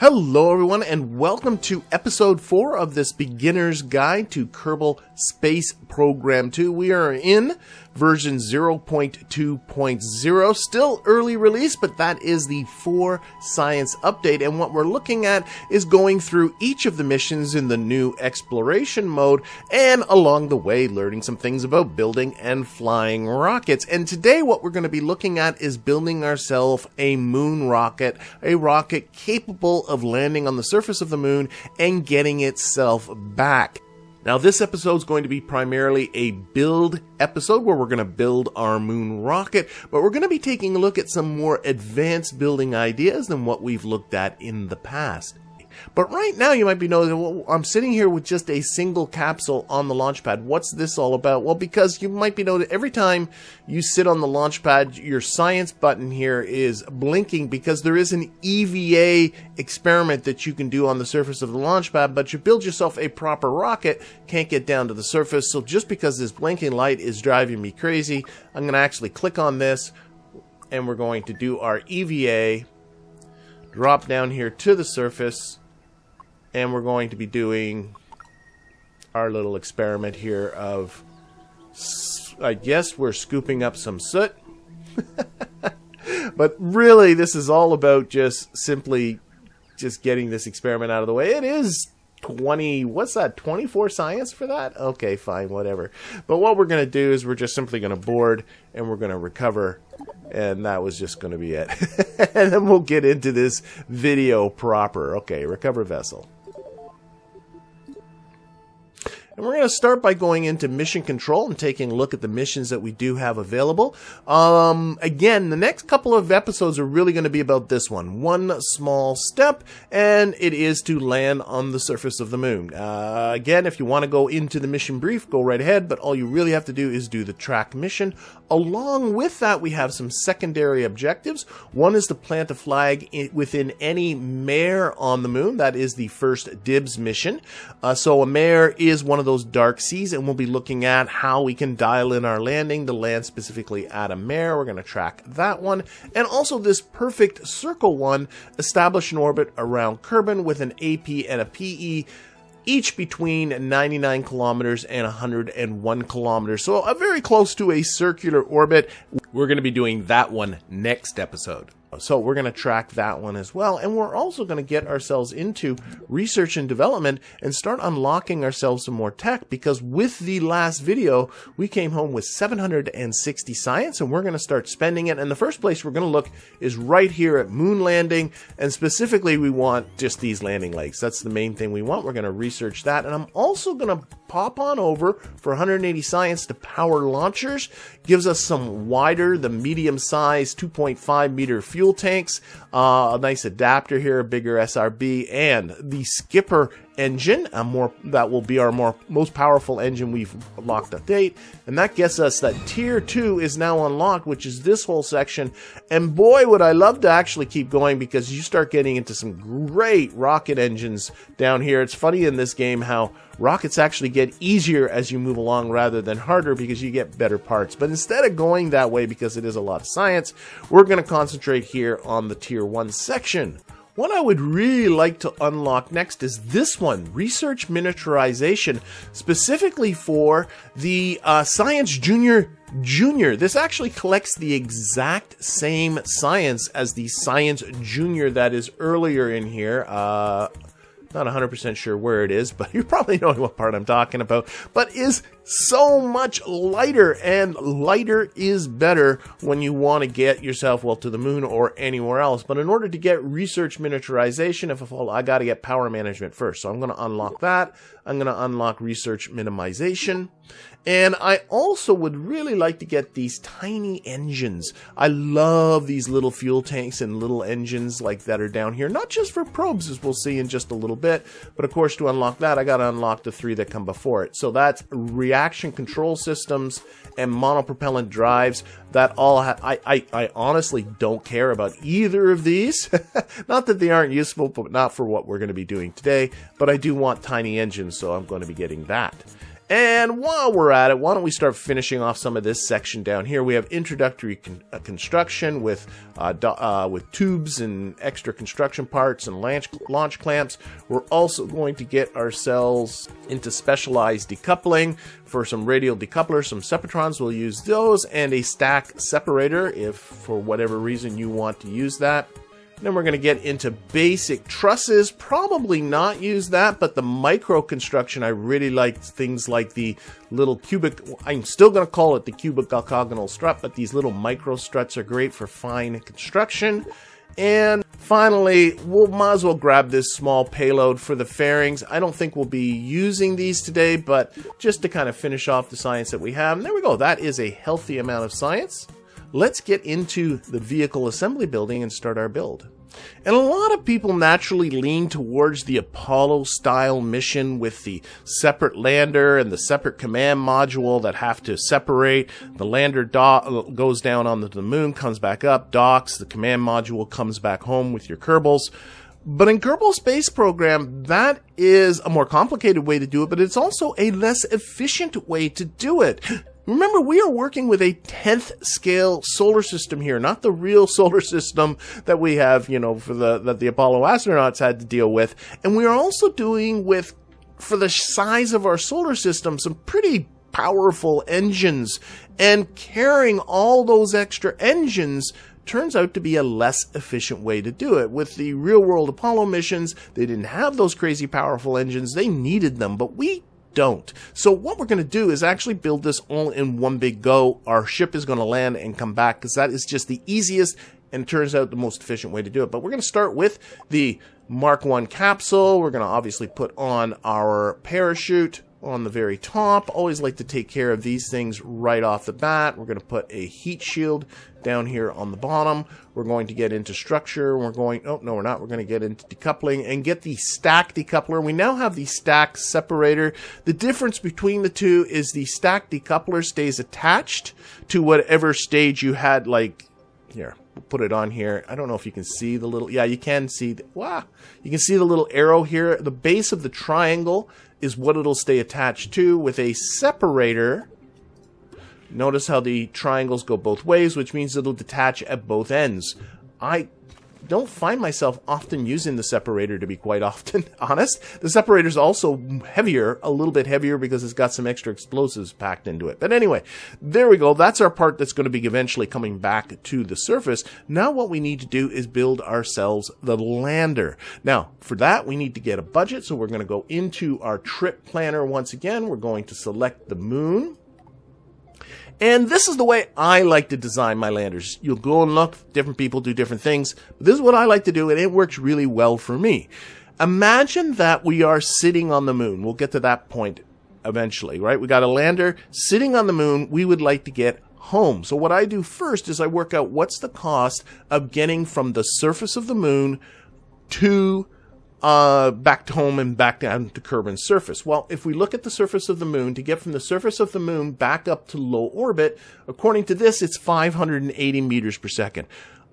Hello everyone and welcome to episode 4 of this beginner's guide to Kerbal Space Program 2. We are in version 0.2.0, still early release, but that is the 4 science update, and what we're looking at is going through each of the missions in the new exploration mode and along the way learning some things about building and flying rockets. And today what we're going to be looking at is building ourselves a moon rocket, a rocket capable of landing on the surface of the moon and getting itself back. Now this episode is going to be primarily a build episode where we're going to build our moon rocket, but we're going to be taking a look at some more advanced building ideas than what we've looked at in the past. But right now you might be noticing, well, I'm sitting here with just a single capsule on the launch pad. What's this all about? Well, because you might be noticing every time you sit on the launch pad, your science button here is blinking because there is an EVA experiment that you can do on the surface of the launch pad, but you build yourself a proper rocket, can't get down to the surface. So just because this blinking light is driving me crazy, I'm going to actually click on this and we're going to do our EVA, drop down here to the surface, and we're going to be doing our little experiment here of, I guess we're scooping up some soot. But really, this is all about just simply just getting this experiment out of the way. It is 24 science for that? Okay, fine, whatever. But what we're going to do is we're just simply going to board and we're going to recover. And that was just going to be it. And then we'll get into this video proper. Okay, recover vessel. And we're going to start by going into mission control and taking a look at the missions that we do have available. Again, the next couple of episodes are really going to be about this one. One small step, and it is to land on the surface of the moon. Again, if you want to go into the mission brief, go right ahead, but all you really have to do is do the track mission. Along with that, we have some secondary objectives. One is to plant a flag within any mare on the moon. That is the first dibs mission. So a mare is one of those dark seas, and we'll be looking at how we can dial in our landing to land specifically at a mare. We're going to track that one. And also this perfect circle one, establish an orbit around Kerbin with an AP and a PE, each between 99 kilometers and 101 kilometers. So very close to a circular orbit. We're going to be doing that one next episode. So we're going to track that one as well. And we're also going to get ourselves into research and development and start unlocking ourselves some more tech, because with the last video, we came home with 760 science and we're going to start spending it. And the first place we're going to look is right here at moon landing. And specifically, we want just these landing legs. That's the main thing we want. We're going to research that. And I'm also going to pop on over for 180 science to power launchers. Gives us some wider, the medium size 2.5 meter fuel tanks, a nice adapter here, a bigger SRB, and the Skipper engine, that will be our most powerful engine we've locked to date. And that gets us that tier 2 is now unlocked, which is this whole section. And boy, would I love to actually keep going, because you start getting into some great rocket engines down here. It's funny in this game how rockets actually get easier as you move along rather than harder, because you get better parts. But instead of going that way, because it is a lot of science, we're going to concentrate here on the tier 1 section. What I would really like to unlock next is this one, Research Miniaturization, specifically for the Science Junior. This actually collects the exact same science as the Science Junior that is earlier in here. Not 100% sure where it is, but you probably know what part I'm talking about. But is so much lighter, and lighter is better when you want to get yourself, well, to the moon or anywhere else. But in order to get research miniaturization, I got to get power management first. So I'm going to unlock that. I'm going to unlock research minimization. And I also would really like to get these tiny engines. I love these little fuel tanks and little engines like that are down here, not just for probes, as we'll see in just a little bit, but of course to unlock that, I got to unlock the 3 that come before it. So that's reaction control systems and monopropellant drives. That all I honestly don't care about either of these. Not that they aren't useful, but not for what we're going to be doing today. But I do want tiny engines, so I'm going to be getting that. And while we're at it, why don't we start finishing off some of this section down here. We have introductory construction with tubes and extra construction parts and launch clamps. We're also going to get ourselves into specialized decoupling for some radial decouplers, some Sepratrons. We'll use those, and a stack separator if for whatever reason you want to use that. Then we're going to get into basic trusses. Probably not use that, but the micro construction, I really like things like the little cubic, I'm still going to call it the cubic orthogonal strut, but these little micro struts are great for fine construction. And finally, we'll might as well grab this small payload for the fairings. I don't think we'll be using these today, but just to kind of finish off the science that we have. And there we go. That is a healthy amount of science. Let's get into the vehicle assembly building and start our build. And a lot of people naturally lean towards the Apollo-style mission with the separate lander and the separate command module that have to separate. The lander goes down onto the moon, comes back up, docks, the command module comes back home with your Kerbals. But in Kerbal Space Program, that is a more complicated way to do it, but it's also a less efficient way to do it. Remember, we are working with a 10th scale solar system here, not the real solar system that we have, you know, that the Apollo astronauts had to deal with. And we are also doing with, for the size of our solar system, some pretty powerful engines. And carrying all those extra engines turns out to be a less efficient way to do it. With the real-world Apollo missions, they didn't have those crazy powerful engines. They needed them, but we don't. So what we're going to do is actually build this all in one big go. Our ship is going to land and come back because that is just the easiest and turns out the most efficient way to do it. But we're going to start with the Mark 1 capsule. We're going to obviously put on our parachute on the very top. Always like to take care of these things right off the bat. We're going to put a heat shield down here on the bottom. We're going to get into structure. We're going, oh, no, we're not. We're going to get into decoupling and get the stack decoupler. We now have the stack separator. The difference between the two is the stack decoupler stays attached to whatever stage you had, like, here, we'll put it on here. I don't know if you can see the little, yeah, you can see, wow, you can see the little arrow here. The base of the triangle is what it'll stay attached to. With a separator, notice how the triangles go both ways, which means it'll detach at both ends. I don't find myself often using the separator, to be quite often honest. The separator is also heavier, a little bit heavier, because it's got some extra explosives packed into it. But anyway, there we go. That's our part that's going to be eventually coming back to the surface. Now what we need to do is build ourselves the lander. Now, for that, we need to get a budget, so we're going to go into our trip planner once again. We're going to select the moon. And this is the way I like to design my landers. You'll go and look, different people do different things. But this is what I like to do, and it works really well for me. Imagine that we are sitting on the moon. We'll get to that point eventually, right? We got a lander sitting on the moon. We would like to get home. So what I do first is I work out what's the cost of getting from the surface of the moon to back to home and back down to Kerbin's surface. Well, if we look at the surface of the moon, to get from the surface of the moon back up to low orbit, according to this, it's 580 meters per second.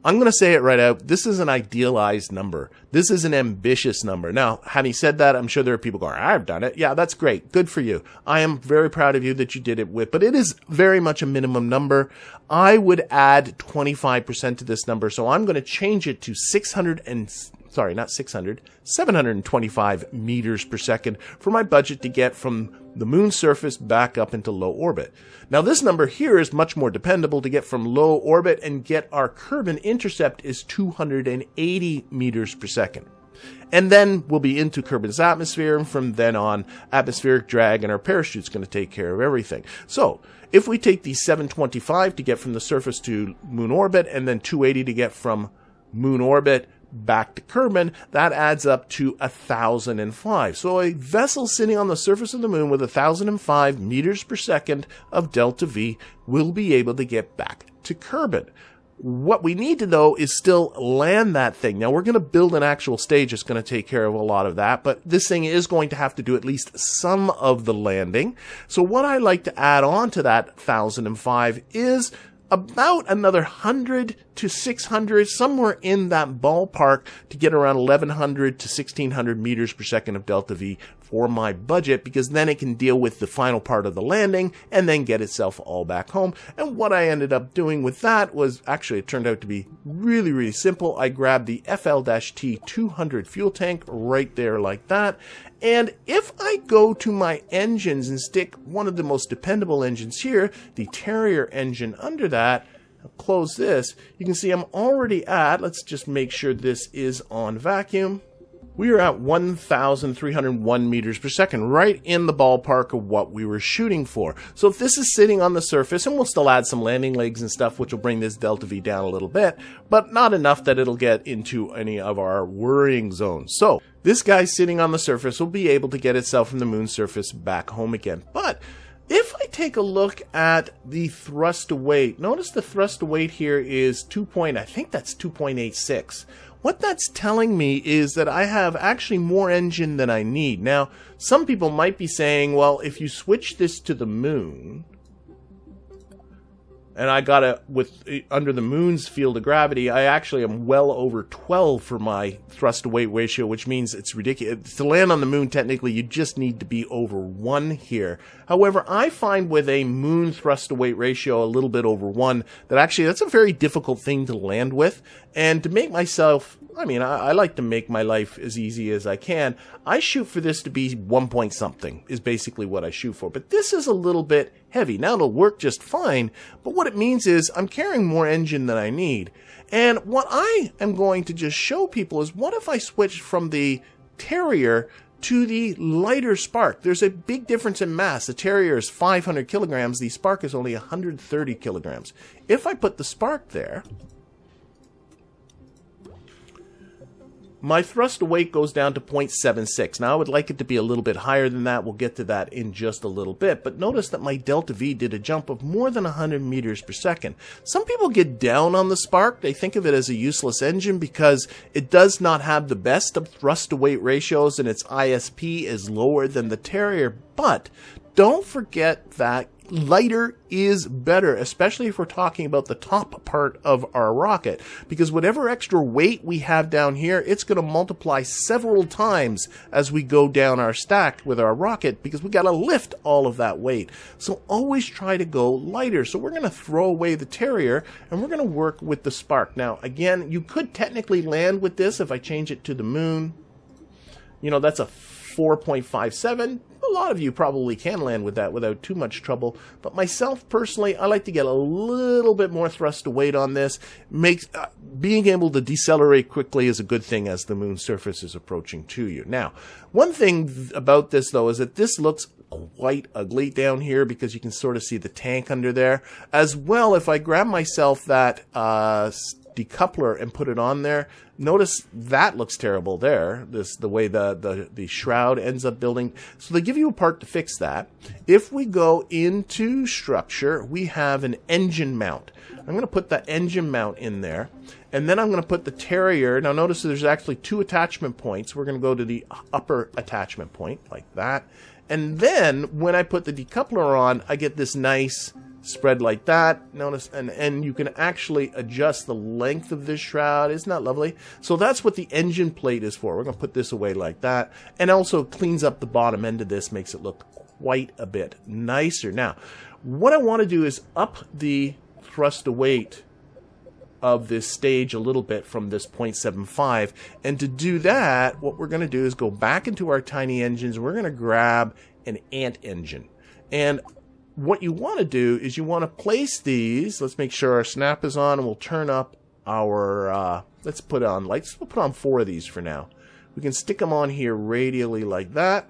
I'm going to say it right out. This is an idealized number. This is an ambitious number. Now, having said that, I'm sure there are people going, I've done it. Yeah, that's great. Good for you. I am very proud of you that you did it with, but it is very much a minimum number. I would add 25% to this number, so I'm going to change it to 725 meters per second for my budget to get from the moon's surface back up into low orbit. Now this number here is much more dependable. To get from low orbit and get our Kerbin intercept is 280 meters per second. And then we'll be into Kerbin's atmosphere, and from then on, atmospheric drag and our parachute's going to take care of everything. So if we take the 725 to get from the surface to moon orbit, and then 280 to get from moon orbit back to Kerbin, that adds up to 1,005. So a vessel sitting on the surface of the moon with 1,005 meters per second of delta V will be able to get back to Kerbin. What we need to, though, is still land that thing. Now, we're going to build an actual stage that's going to take care of a lot of that, but this thing is going to have to do at least some of the landing. So what I like to add on to that 1,005 is about another 100 to 600, somewhere in that ballpark, to get around 1100 to 1600 meters per second of delta V for my budget, because then it can deal with the final part of the landing and then get itself all back home. And what I ended up doing with that was, actually, it turned out to be really, really simple. I grabbed the FL-T 200 fuel tank right there like that. And if I go to my engines and stick one of the most dependable engines here, the Terrier engine under that, I'll close this, you can see I'm already at, let's just make sure this is on vacuum. We are at 1,301 meters per second, right in the ballpark of what we were shooting for. So if this is sitting on the surface, and we'll still add some landing legs and stuff, which will bring this delta V down a little bit, but not enough that it'll get into any of our worrying zones. So this guy sitting on the surface will be able to get itself from the moon's surface back home again. But if I take a look at the thrust to weight, notice the thrust to weight here is I think that's 2.86. What that's telling me is that I have actually more engine than I need. Now, some people might be saying, well, if you switch this to the moon, and I got it with under the moon's field of gravity, I actually am well over 12 for my thrust to weight ratio, which means it's ridiculous. To land on the moon, technically, you just need to be over 1 here. However, I find with a moon thrust to weight ratio a little bit over 1, that actually that's a very difficult thing to land with. And to make myself, I like to make my life as easy as I can. I shoot for this to be 1 point something is basically what I shoot for. But this is a little bit heavy. Now it'll work just fine, but what it means is I'm carrying more engine than I need. And what I am going to just show people is, what if I switch from the Terrier to the lighter Spark? There's a big difference in mass. The Terrier is 500 kilograms. The Spark is only 130 kilograms. If I put the Spark there, my thrust to weight goes down to 0.76. Now, I would like it to be a little bit higher than that. We'll get to that in just a little bit. But notice that my delta V did a jump of more than 100 meters per second. Some people get down on the Spark. They think of it as a useless engine because it does not have the best of thrust to weight ratios, and its ISP is lower than the Terrier. But don't forget that lighter is better, especially if we're talking about the top part of our rocket, because whatever extra weight we have down here, it's going to multiply several times as we go down our stack with our rocket, because we got to lift all of that weight. So always try to go lighter. So we're going to throw away the Terrier and we're going to work with the Spark. Now, again, you could technically land with this if I change it to the moon. That's a 4.57. A lot of you probably can land with that without too much trouble, but myself personally, I like to get a little bit more thrust to weight on this. Being able to decelerate quickly is a good thing as the moon's surface is approaching to you. Now, one thing about this though is that this looks quite ugly down here, because you can sort of see the tank under there. As well, if I grab myself that decoupler and put it on there, notice that looks terrible there, the way the shroud ends up building. So they give you a part to fix that. If we go into structure, we have an engine mount. I'm going to put that engine mount in there, and then I'm going to put the Terrier. Now notice there's actually 2 attachment points. We're going to go to the upper attachment point like that, and then when I put the decoupler on, I get this nice spread like that. Notice, and you can actually adjust the length of this shroud. Isn't that lovely? So that's what the engine plate is for. We're going to put this away like that, and also cleans up the bottom end of this, makes it look quite a bit nicer. Now, what I want to do is up the thrust to weight of this stage a little bit from this 0.75, and to do that, what we're going to do is go back into our tiny engines. We're going to grab an ant engine, and what you want to do is you want to place these. Let's make sure our snap is on, and we'll turn up our, let's put on lights. We'll put on 4 of these for now. We can stick them on here radially like that.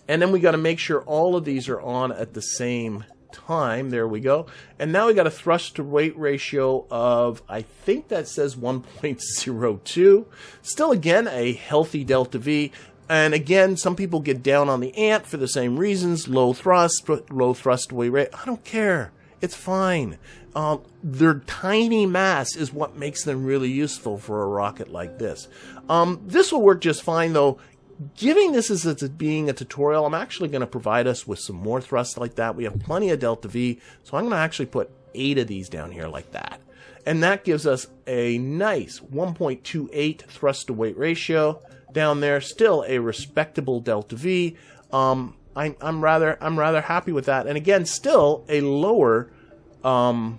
And then we got to make sure all of these are on at the same time. There we go. And now we got a thrust to weight ratio of, I think that says 1.02. Still, again, a healthy delta V. And again, some people get down on the ant for the same reasons. Low thrust weight rate. I don't care. It's fine. Their tiny mass is what makes them really useful for a rocket like this. This will work just fine, though. Giving this as being a tutorial, I'm actually going to provide us with some more thrust like that. We have plenty of delta V, so I'm going to actually put 8 of these down here like that. And that gives us a nice 1.28 thrust to weight ratio down there. Still a respectable delta V. I'm rather happy with that. And again, still a lower, a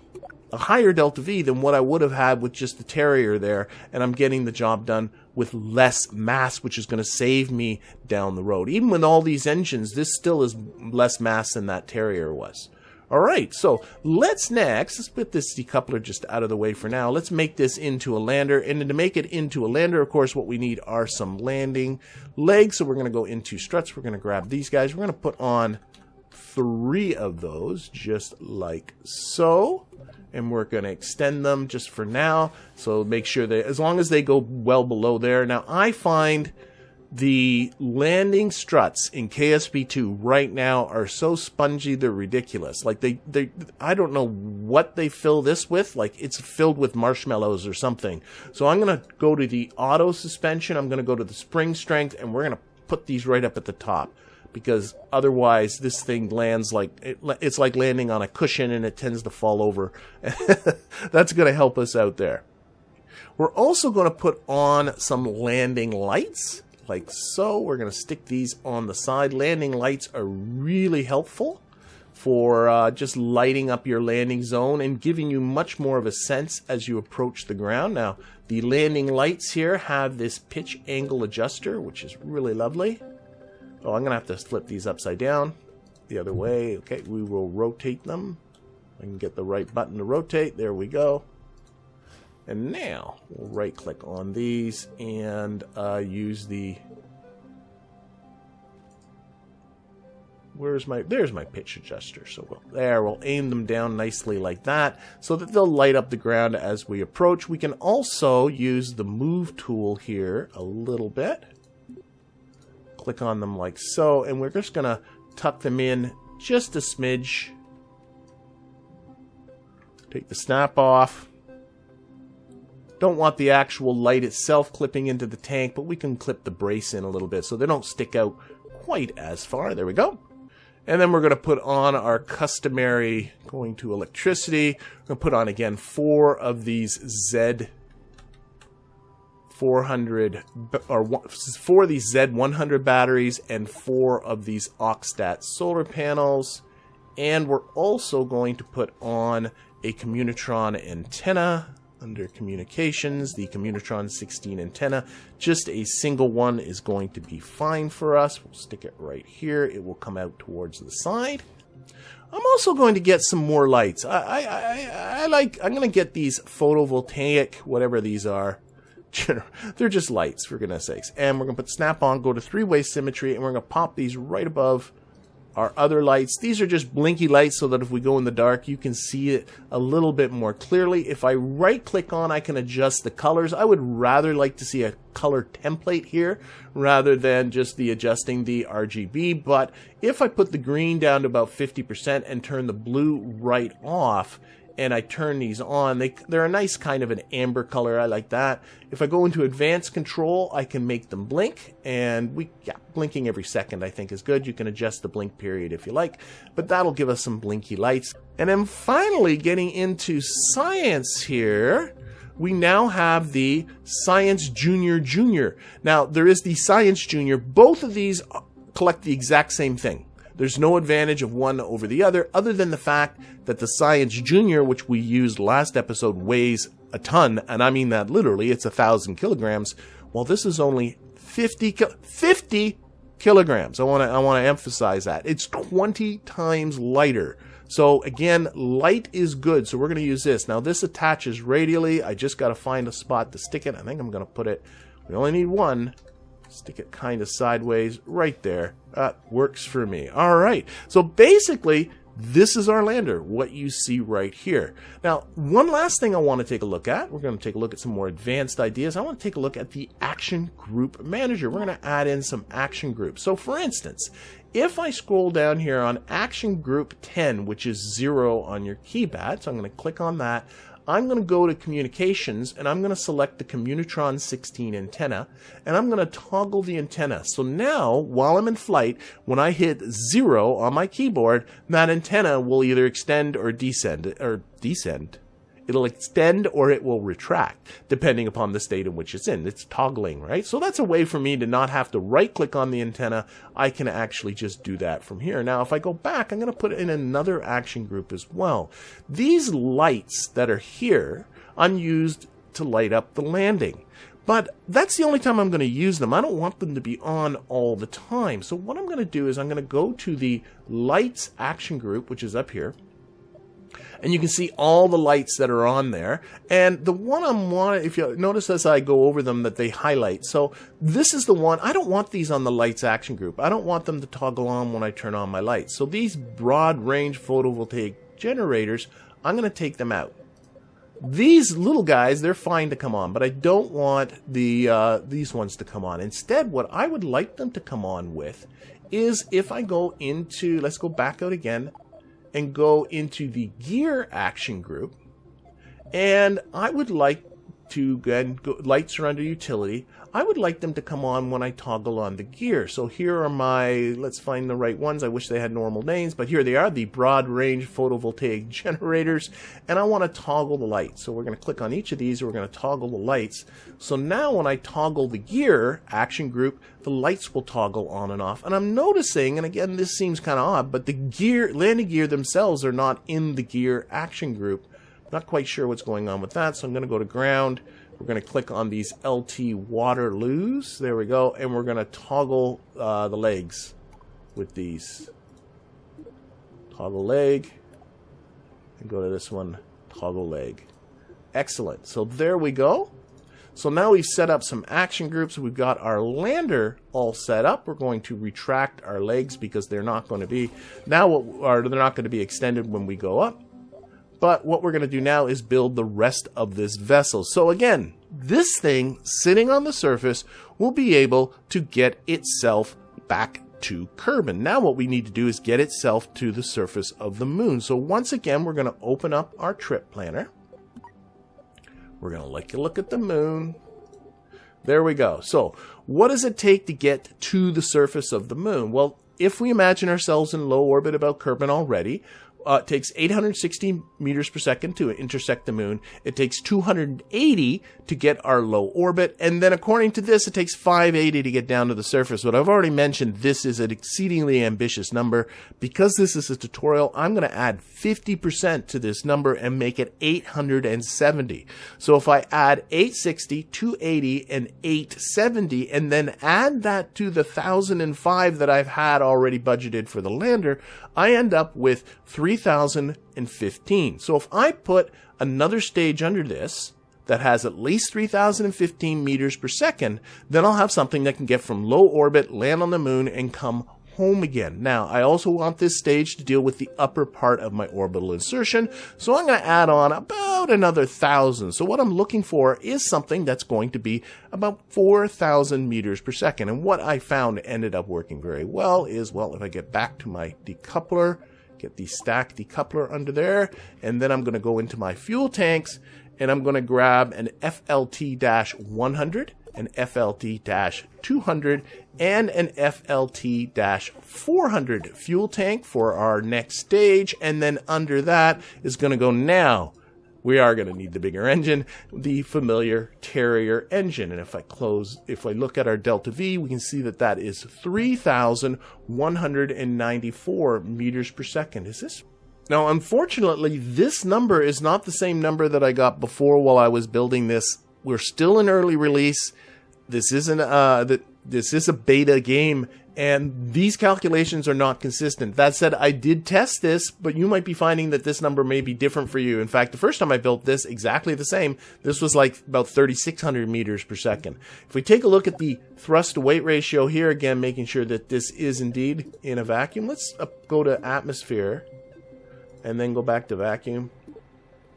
higher delta V than what I would have had with just the Terrier there. And I'm getting the job done with less mass, which is going to save me down the road. Even with all these engines, this still is less mass than that Terrier was. All right, so let's put this decoupler just out of the way for now. Let's make this into a lander. And to make it into a lander, of course, what we need are some landing legs. So we're going to go into struts. We're going to grab these guys. We're going to put on 3 of those, just like so. And we're going to extend them just for now. So make sure that as long as they go well below there. Now, I find the landing struts in KSP2 right now are so spongy they're ridiculous. Like they I don't know what they fill this with. Like it's filled with marshmallows or something. So I'm going to go to the auto suspension. I'm going to go to the spring strength, and we're going to put these right up at the top, because otherwise this thing lands like it's like landing on a cushion, and it tends to fall over. That's going to help us out there. We're also going to put on some landing lights. Like so. We're going to stick these on the side. Landing lights are really helpful for just lighting up your landing zone and giving you much more of a sense as you approach the ground. Now, the landing lights here have this pitch angle adjuster, which is really lovely. Oh, I'm going to have to flip these upside down the other way. Okay, we will rotate them. I can get the right button to rotate. There we go. And now we'll right click on these and use the, there's my pitch adjuster. So we'll aim them down nicely like that so that they'll light up the ground as we approach. We can also use the move tool here a little bit. Click on them like so, and we're just going to tuck them in just a smidge. Take the snap off. Don't want the actual light itself clipping into the tank, but we can clip the brace in a little bit so they don't stick out quite as far. There we go. And then we're going to put on our customary, going to electricity. We're going to put on again 4 of these Z400 or 4 of these Z100 batteries and 4 of these Oxstat solar panels. And we're also going to put on a Communitron antenna. Under communications, the Communitron 16 antenna, just a single one is going to be fine for us. We'll stick it right here. It will come out towards the side. I'm also going to get some more lights. I'm going to get these photovoltaic, whatever these are. They're just lights, for goodness sakes. And we're going to put snap on, go to 3-way symmetry, and we're going to pop these right above our other lights. These are just blinky lights so that if we go in the dark, you can see it a little bit more clearly. If I right click on, I can adjust the colors. I would rather like to see a color template here rather than just adjusting the RGB. But if I put the green down to about 50% and turn the blue right off, and I turn these on, they're a nice kind of an amber color. I like that. If I go into advanced control, I can make them blink, and blinking every second I think is good. You can adjust the blink period if you like, but that'll give us some blinky lights. And then finally, getting into science here, we now have the Science Junior Junior. Now, there is the Science Junior. Both of these collect the exact same thing. There's no advantage of one over the other than the fact that the Science Junior, which we used last episode, weighs a ton, and I mean that literally. It's 1,000 kilograms, while this is only 50 kilograms. I want to emphasize that. It's 20 times lighter. So again, light is good, so we're going to use this. Now this attaches radially. I just got to find a spot to stick it. I think I'm going to put it, we only need one. Stick it kind of sideways right there. That works for me. All right. So basically, this is our lander, what you see right here. Now, one last thing I want to take a look at. We're going to take a look at some more advanced ideas. I want to take a look at the Action Group Manager. We're going to add in some action groups. So for instance, if I scroll down here on Action Group 10, which is 0 on your keypad, so I'm going to click on that. I'm going to go to communications, and I'm going to select the Communitron 16 antenna, and I'm going to toggle the antenna. So now, while I'm in flight, when I hit 0 on my keyboard, that antenna will either extend or descend. It'll extend or it will retract, depending upon the state in which it's in. It's toggling, right? So that's a way for me to not have to right-click on the antenna. I can actually just do that from here. Now, if I go back, I'm going to put in another action group as well. These lights that are here, I'm used to light up the landing. But that's the only time I'm going to use them. I don't want them to be on all the time. So what I'm going to do is I'm going to go to the lights action group, which is up here. And you can see all the lights that are on there. And the one I'm wanting, if you notice as I go over them, that they highlight. So this is the one. I don't want these on the lights action group. I don't want them to toggle on when I turn on my lights. So these broad range photovoltaic generators, I'm going to take them out. These little guys, they're fine to come on, but I don't want these ones to come on. Instead, what I would like them to come on with is if I go into, let's go back out again, and go into the gear action group, and I would like to, again, lights are under utility, I would like them to come on when I toggle on the gear. So here are my, let's find the right ones. I wish they had normal names, but here they are, the broad range photovoltaic generators, and I want to toggle the lights. So we're going to click on each of these, and we're going to toggle the lights. So now when I toggle the gear action group, the lights will toggle on and off. And I'm noticing, and again, this seems kind of odd, but the gear, landing gear themselves are not in the gear action group. Not quite sure what's going on with that, so I'm going to go to ground. We're going to click on these LT Waterloos. There we go. And we're going to toggle the legs with these. Toggle leg. And go to this one. Toggle leg. Excellent. So there we go. So now we've set up some action groups. We've got our lander all set up. We're going to retract our legs because they're not going to be they're not going to be extended when we go up. But what we're going to do now is build the rest of this vessel. So again, this thing sitting on the surface will be able to get itself back to Kerbin. Now what we need to do is get itself to the surface of the moon. So once again, we're going to open up our trip planner. We're going to take a look at the moon. There we go. So what does it take to get to the surface of the moon? Well, if we imagine ourselves in low orbit about Kerbin already, it takes 860 meters per second to intersect the moon. It takes 280 to get our low orbit. And then according to this, it takes 580 to get down to the surface. But I've already mentioned this is an exceedingly ambitious number. Because this is a tutorial, I'm going to add 50% to this number and make it 870. So if I add 860, 280, and 870, and then add that to the 1,005 that I've had already budgeted for the lander, I end up with 3,015. So if I put another stage under this that has at least 3,015 meters per second, then I'll have something that can get from low orbit, land on the moon, and come home again. Now, I also want this stage to deal with the upper part of my orbital insertion, so I'm going to add on about another 1,000. So what I'm looking for is something that's going to be about 4,000 meters per second. And what I found ended up working very well is, well, if I get back to my decoupler, get the stack decoupler under there, and then I'm going to go into my fuel tanks, and I'm going to grab an FLT-100, an FLT-200, and an FLT-400 fuel tank for our next stage. And then under that is going to go, now we are going to need the bigger engine, the familiar Terrier engine. And if I look at our delta V, we can see that that is 3,194 meters per second. Is this? Now, unfortunately, this number is not the same number that I got before while I was building this. We're still in early release. This isn't this is a beta game, and these calculations are not consistent. That said, I did test this, but you might be finding that this number may be different for you. In fact, the first time I built this, exactly the same. This was like about 3,600 meters per second. If we take a look at the thrust to weight ratio here, again, making sure that this is indeed in a vacuum. Let's go to atmosphere and then go back to vacuum.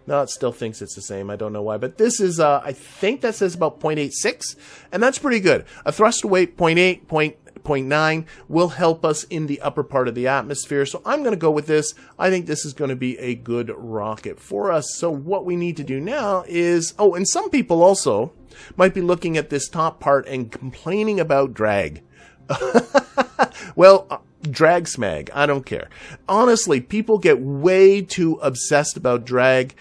No, it still thinks it's the same. I don't know why. But this is, I think that says about 0.86, and that's pretty good. A thrust to weight 0.8, 0.9 will help us in the upper part of the atmosphere. So I'm going to go with this. I think this is going to be a good rocket for us. So what we need to do now is, oh, and some people also might be looking at this top part and complaining about drag. Well, drag smag. I don't care. Honestly, people get way too obsessed about drag.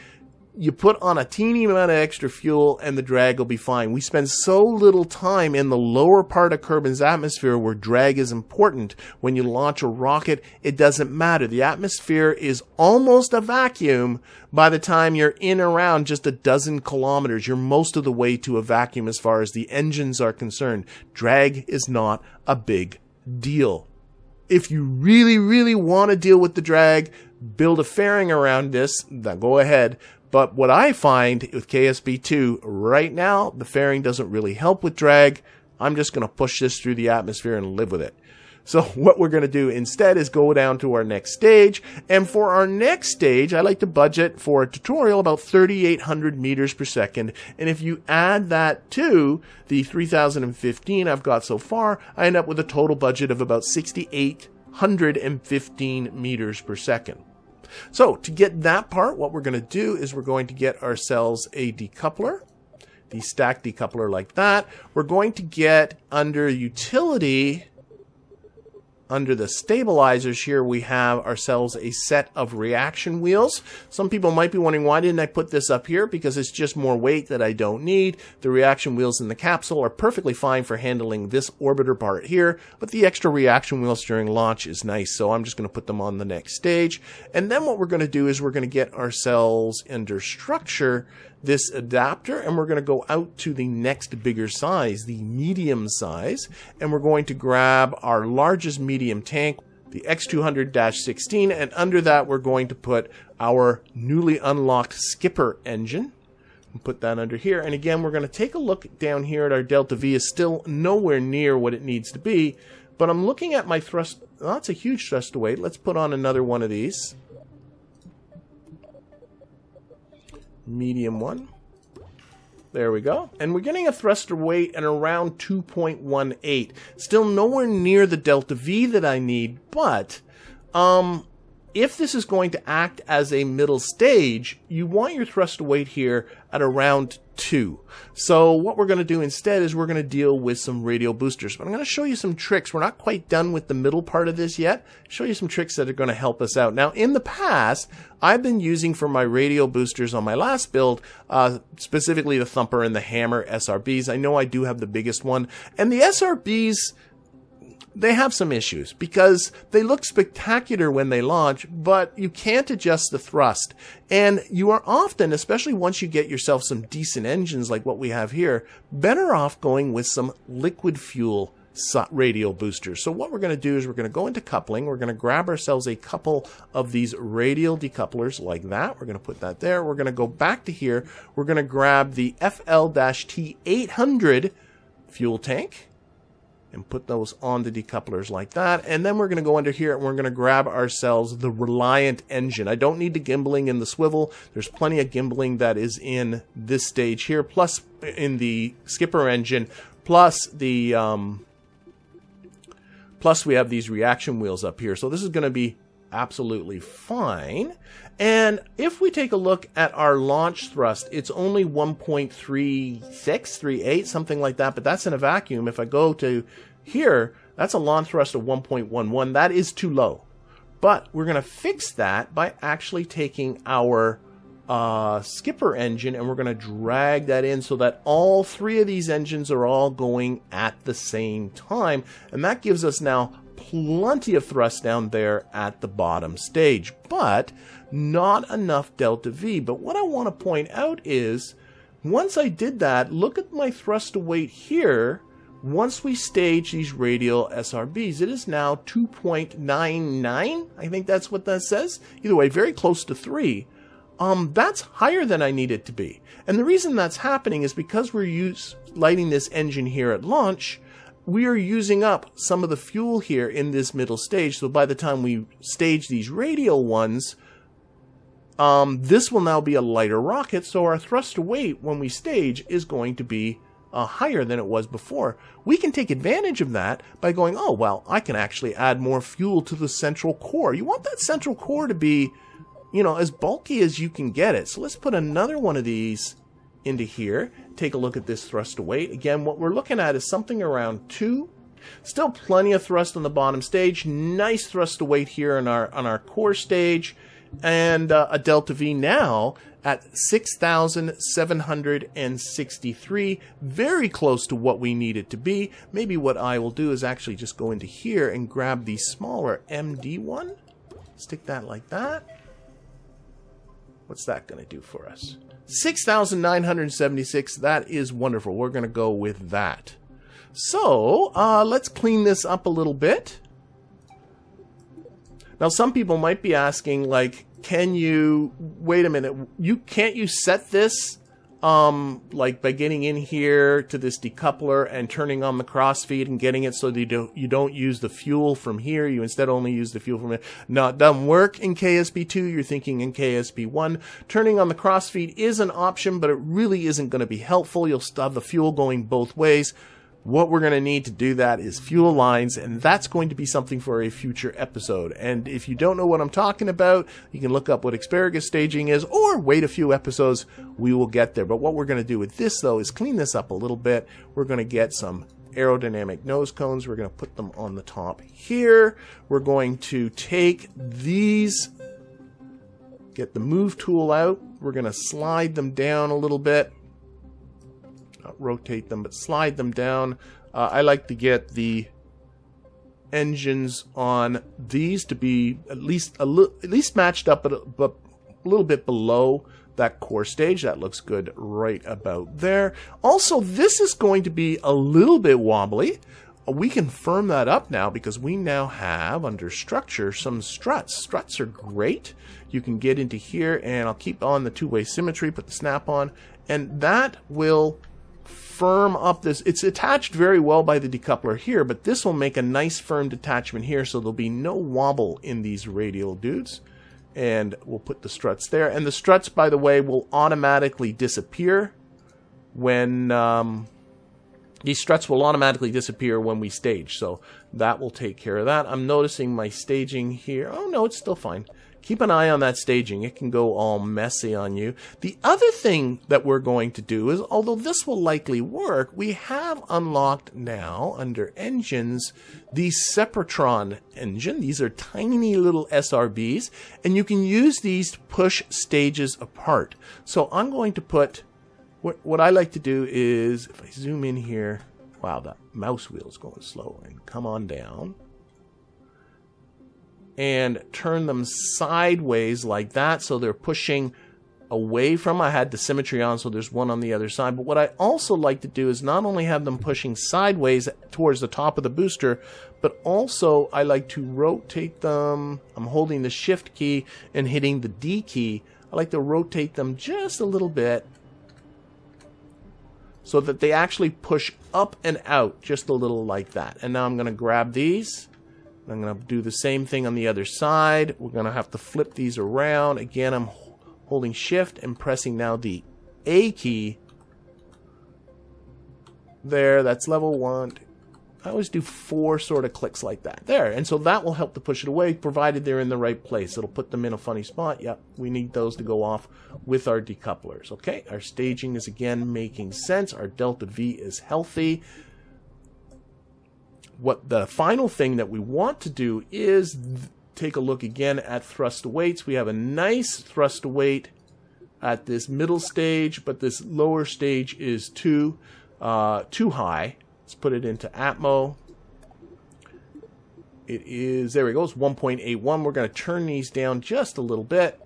you put on a teeny amount of extra fuel and the drag will be fine. We spend so little time in the lower part of Kerbin's atmosphere where drag is important. When you launch a rocket, it doesn't matter. The atmosphere is almost a vacuum by the time you're in around just a dozen kilometers. You're most of the way to a vacuum as far as the engines are concerned. Drag is not a big deal. If you really, really want to deal with the drag, build a fairing around this, then go ahead. But what I find with KSP2 right now, the fairing doesn't really help with drag. I'm just going to push this through the atmosphere and live with it. So what we're going to do instead is go down to our next stage. And for our next stage, I like to budget for a tutorial about 3,800 meters per second. And if you add that to the 3,015 I've got so far, I end up with a total budget of about 6,815 meters per second. So to get that part, what we're going to do is we're going to get ourselves a decoupler, the stack decoupler like that. We're going to get under utility, under the stabilizers here, we have ourselves a set of reaction wheels. Some people might be wondering, why didn't I put this up here? Because it's just more weight that I don't need. The reaction wheels in the capsule are perfectly fine for handling this orbiter part here, but the extra reaction wheels during launch is nice, so I'm just going to put them on the next stage. And then what we're going to do is we're going to get ourselves under structure this adapter, and we're going to go out to the next bigger size, the medium size, and we're going to grab our largest medium tank, the X200-16, and under that we're going to put our newly unlocked skipper engine. And put that under here, and again we're going to take a look down here at our delta V. Is still nowhere near what it needs to be, but I'm looking at my thrust. Oh, that's a huge thrust to weight. Let's put on another one of these. Medium one. There we go. And we're getting a thruster weight at around 2.18. Still nowhere near the delta V that I need, but if this is going to act as a middle stage, you want your thruster weight here at around 2. So what we're going to do instead is we're going to deal with some radial boosters. But I'm going to show you some tricks. We're not quite done with the middle part of this yet. Show you some tricks that are going to help us out. Now, in the past, I've been using for my radial boosters on my last build, specifically the Thumper and the Hammer SRBs. I know I do have the biggest one. And the SRBs, they have some issues because they look spectacular when they launch, but you can't adjust the thrust. And you are often, especially once you get yourself some decent engines like what we have here, better off going with some liquid fuel radial boosters. So what we're going to do is we're going to go into coupling. We're going to grab ourselves a couple of these radial decouplers like that. We're going to put that there. We're going to go back to here. We're going to grab the FL-T800 fuel tank and put those on the decouplers like that. And then we're going to go under here and we're going to grab ourselves the Reliant engine. I don't need the gimbaling in the swivel. There's plenty of gimbaling that is in this stage here, plus in the skipper engine, plus the plus we have these reaction wheels up here. So this is going to be absolutely fine. And if we take a look at our launch thrust, it's only 1.3638, something like that, but that's in a vacuum. If I go to here, that's a launch thrust of 1.11. That is too low. But we're going to fix that by actually taking our skipper engine and we're going to drag that in so that all three of these engines are all going at the same time. And that gives us now plenty of thrust down there at the bottom stage, but not enough delta V. But what I want to point out is once I did that, look at my thrust to weight here. Once we stage these radial SRBs, it is now 2.99. I think that's what that says. Either way, very close to 3. That's higher than I need it to be. And the reason that's happening is because we're lighting this engine here at launch, we are using up some of the fuel here in this middle stage. So by the time we stage these radial ones, this will now be a lighter rocket. So our thrust to weight when we stage is going to be higher than it was before. We can take advantage of that by going, oh, well, I can actually add more fuel to the central core. You want that central core to be, you know, as bulky as you can get it. So let's put another one of these into here. Take a look at this thrust to weight. Again, what we're looking at is something around 2. Still plenty of thrust on the bottom stage. Nice thrust to weight here on our core stage. and a delta V now at 6,763, very close to what we need it to be. Maybe what I will do is actually just go into here and grab the smaller MD one. Stick that like that. What's that going to do for us? 6,976. That is wonderful. We're going to go with that. So let's clean this up a little bit. Now, some people might be asking, like, can you, wait a minute, can't you set this, like, by getting in here to this decoupler and turning on the crossfeed and getting it so that you don't use the fuel from here, you instead only use the fuel from here? No, it doesn't work in KSP2, you're thinking in KSP1. Turning on the crossfeed is an option, but it really isn't going to be helpful. You'll still have the fuel going both ways. What we're going to need to do that is fuel lines, and that's going to be something for a future episode. And if you don't know what I'm talking about, you can look up what asparagus staging is, or wait a few episodes. We will get there. But what we're going to do with this, though, is clean this up a little bit. We're going to get some aerodynamic nose cones. We're going to put them on the top here. We're going to take these, get the move tool out. We're going to slide them down a little bit. Not rotate them, but slide them down. I like to get the engines on these to be at least matched up, but a little bit below that core stage. That looks good right about there. Also, this is going to be a little bit wobbly. We can firm that up now because we now have under structure some struts. Struts are great. You can get into here, and I'll keep on the two-way symmetry, put the snap on, and that will firm up this. It's attached very well by the decoupler here, but this will make a nice firm detachment here, so there'll be no wobble in these radial dudes. And we'll put the struts there. And the struts, by the way, will automatically disappear when these struts will automatically disappear when we stage. So that will take care of that. I'm noticing my staging here. Oh no, it's still fine. Keep an eye on that staging. It can go all messy on you. The other thing that we're going to do is, although this will likely work, we have unlocked now under engines the Sepratron engine. These are tiny little SRBs, and you can use these to push stages apart. So I'm going to put, what I like to do is, if I zoom in here, wow, that mouse wheel is going slow, and come on down. And turn them sideways like that, so they're pushing away from. I had the symmetry on, so there's one on the other side. But what I also like to do is not only have them pushing sideways towards the top of the booster, but also I like to rotate them. I'm holding the shift key and hitting the D key. I like to rotate them just a little bit so that they actually push up and out just a little like that. And now I'm going to grab these. I'm going to do the same thing on the other side. We're going to have to flip these around. Again, I'm holding shift and pressing now the A key. There, that's level 1. I always do 4 sort of clicks like that. There, and so that will help to push it away, provided they're in the right place. It'll put them in a funny spot. Yep, we need those to go off with our decouplers. Okay, our staging is again making sense. Our delta V is healthy. What the final thing that we want to do is take a look again at thrust weights. We have a nice thrust weight at this middle stage, but this lower stage is too high. Let's put it into Atmo. It is, there we go, it's 1.81. We're going to turn these down just a little bit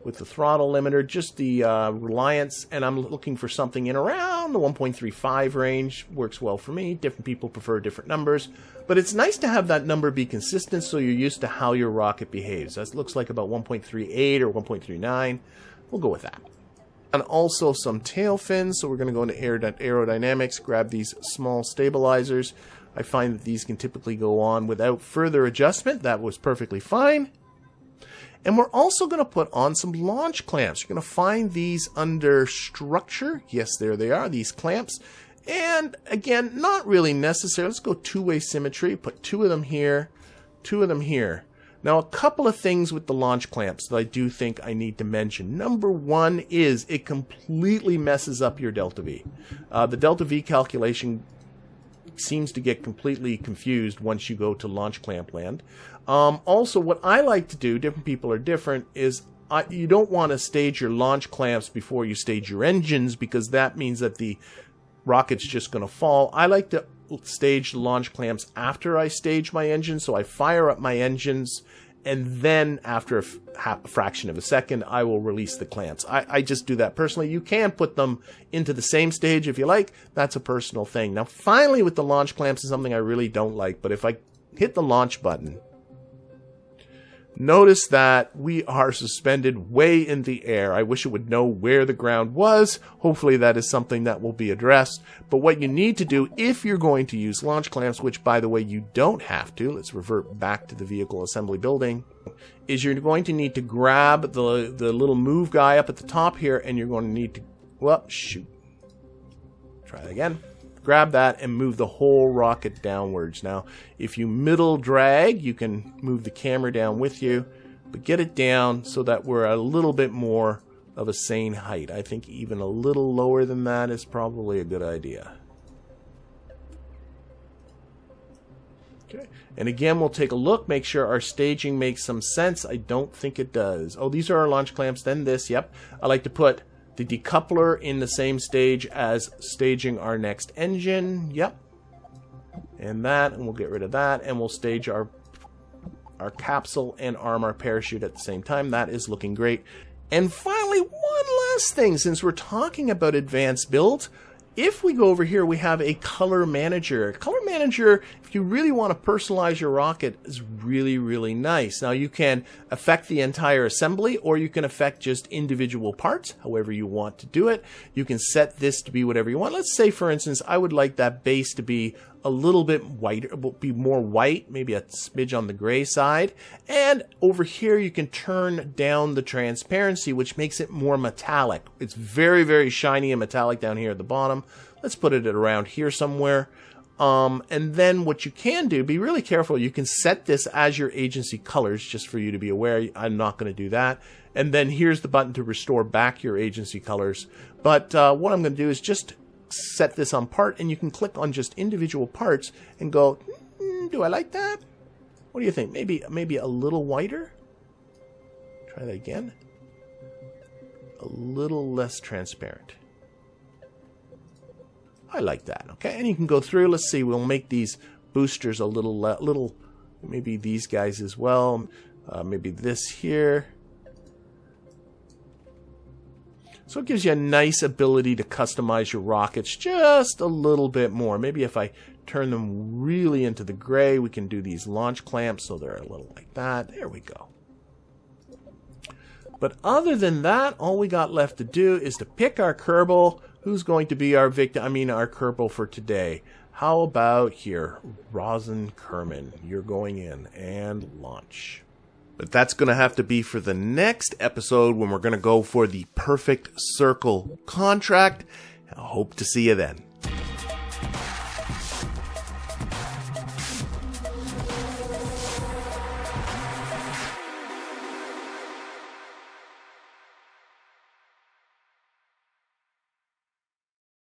with the throttle limiter, just the reliance, and I'm looking for something in around the 1.35 range. Works well for me. Different people prefer different numbers, but it's nice to have that number be consistent so you're used to how your rocket behaves. That looks like about 1.38 or 1.39. We'll go with that. And also some tail fins, so we're going to go into aerodynamics, grab these small stabilizers. I find that these can typically go on without further adjustment. That was perfectly fine. And we're also going to put on some launch clamps. You're going to find these under structure. Yes, there they are, these clamps. And again, not really necessary. Let's go two-way symmetry. Put 2 of them here, 2 of them here. Now, a couple of things with the launch clamps that I do think I need to mention. Number 1 is it completely messes up your delta V. The delta V calculation seems to get completely confused once you go to launch clamp land. Also, what I like to do, different people are different, is you don't want to stage your launch clamps before you stage your engines, because that means that the rocket's just going to fall. I like to stage the launch clamps after I stage my engines, so I fire up my engines, and then after a fraction of a second, I will release the clamps. I just do that personally. You can put them into the same stage if you like. That's a personal thing. Now, finally, with the launch clamps is something I really don't like, but if I hit the launch button, notice that we are suspended way in the air. I wish it would know where the ground was. Hopefully that is something that will be addressed. But what you need to do if you're going to use launch clamps, which by the way you don't have to, let's revert back to the vehicle assembly building, is you're going to need to grab the little move guy up at the top here, and you're going to need to, well, shoot. Try that again. Grab that and move the whole rocket downwards. Now, if you middle drag, you can move the camera down with you, but get it down so that we're a little bit more of a sane height. I think even a little lower than that is probably a good idea. Okay, and again, we'll take a look, make sure our staging makes some sense. I don't think it does. Oh, these are our launch clamps, then this, yep. I like to put the decoupler in the same stage as staging our next engine. Yep. And that, and we'll get rid of that, and we'll stage our capsule and arm our parachute at the same time. That is looking great. And finally, one last thing, since we're talking about advanced build, if we go over here, we have a color manager. Color manager, if you really want to personalize your rocket, is really, really nice. Now, you can affect the entire assembly, or you can affect just individual parts, however you want to do it. You can set this to be whatever you want. Let's say, for instance, I would like that base to be a little bit whiter, be more white, maybe a smidge on the gray side. And over here, you can turn down the transparency, which makes it more metallic. It's very, very shiny and metallic down here at the bottom. Let's put it around here somewhere. And then what you can do, be really careful, you can set this as your agency colors, just for you to be aware. I'm not going to do that. And then here's the button to restore back your agency colors. But what I'm going to do is just set this on part, and you can click on just individual parts and go, do I like that? What do you think? Maybe a little whiter? Try that again. A little less transparent. I like that. Okay, and you can go through. Let's see. We'll make these boosters a little. Maybe these guys as well. Maybe this here. So it gives you a nice ability to customize your rockets just a little bit more. Maybe if I turn them really into the gray, we can do these launch clamps so they're a little like that. There we go. But other than that, all we got left to do is to pick our Kerbal. Who's going to be our victim? I mean, our Kerbal for today. How about here? Rosin Kerman. You're going in and launch. But that's going to have to be for the next episode, when we're going to go for the perfect circle contract. I hope to see you then.